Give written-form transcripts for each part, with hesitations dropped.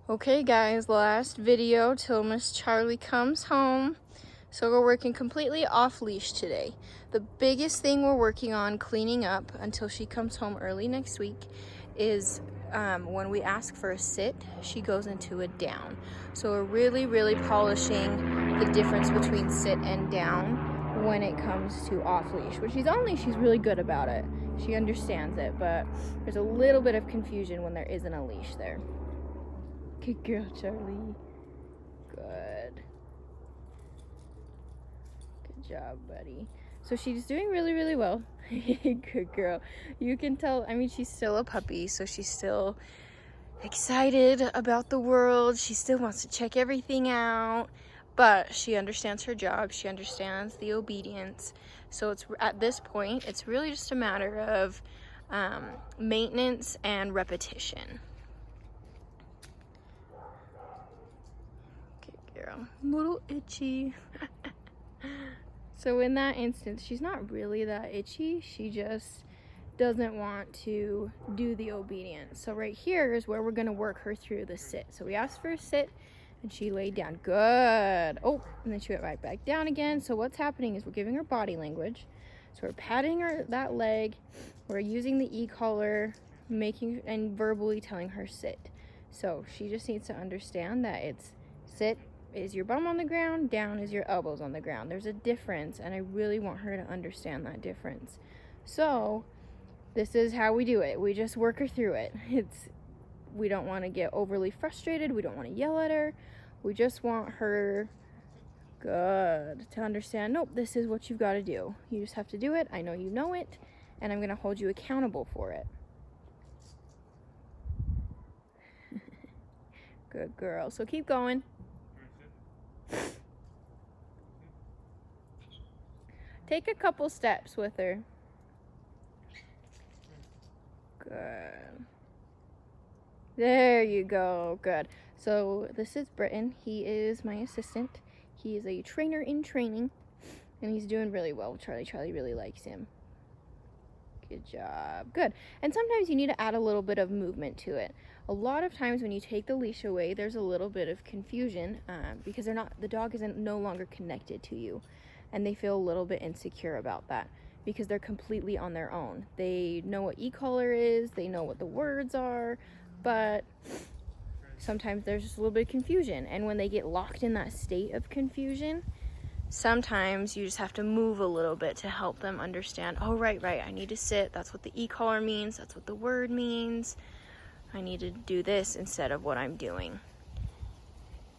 Okay guys, last video till Miss Charlie comes home. So we're working completely off leash today. The biggest thing we're working on cleaning up until she comes home early next week is when we ask for a sit, she goes into a down. So we're really polishing the difference between sit and down when it comes to off leash, which she's really good about it. She understands it, but there's a little bit of confusion when there isn't a leash there. Good girl, Charlie. Good. Good job, buddy. So she's doing really well. Good girl. You can tell, I mean, she's still a puppy, so she's still excited about the world. She still wants to check everything out, but she understands her job. She understands the obedience. So it's at this point, it's really just a matter of maintenance and repetition. Girl, little itchy. So in that instance, she's not really that itchy. She just doesn't want to do the obedience. So right here is where we're going to work her through the sit. So we asked for a sit and she laid down. Good. Oh, and then she went right back down again. So what's happening is we're giving her body language. So we're patting her that leg. We're using the e-collar, making and verbally telling her sit. So she just needs to understand that it's sit is your bum on the ground, down is your elbows on the ground. There's a difference, and I really want her to understand that difference. So this is how we do it. We just work her through it. We don't want to get overly frustrated. We don't want to yell at her. We just want her to understand, nope, this is what you've got to do. You just have to do it. I know you know it, and I'm going to hold you accountable for it. Good girl. So keep going. Take a couple steps with her. Good. There you go. Good. So this is Britton. He is my assistant. He is a trainer in training, and he's doing really well with Charlie. Charlie really likes him. Good job. Good. And sometimes you need to add a little bit of movement to it. A lot of times when you take the leash away, there's a little bit of confusion because the dog isn't no longer connected to you, and they feel a little bit insecure about that because they're completely on their own. They know what e-collar is, they know what the words are, but sometimes there's just a little bit of confusion. And when they get locked in that state of confusion, sometimes you just have to move a little bit to help them understand, oh, right, I need to sit. That's what the e-collar means. That's what the word means. I need to do this instead of what I'm doing.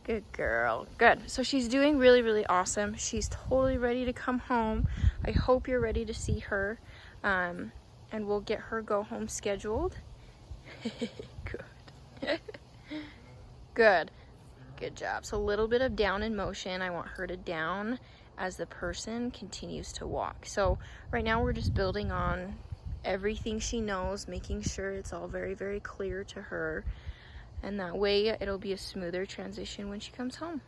Good girl. Good. So she's doing really awesome. She's totally ready to come home. I hope you're ready to see her. And we'll get her go home scheduled. Good. Good. Good job. So a little bit of down in motion. I want her to down as the person continues to walk. So right now we're just building on everything she knows, making sure it's all very clear to her. And that way it'll be a smoother transition when she comes home.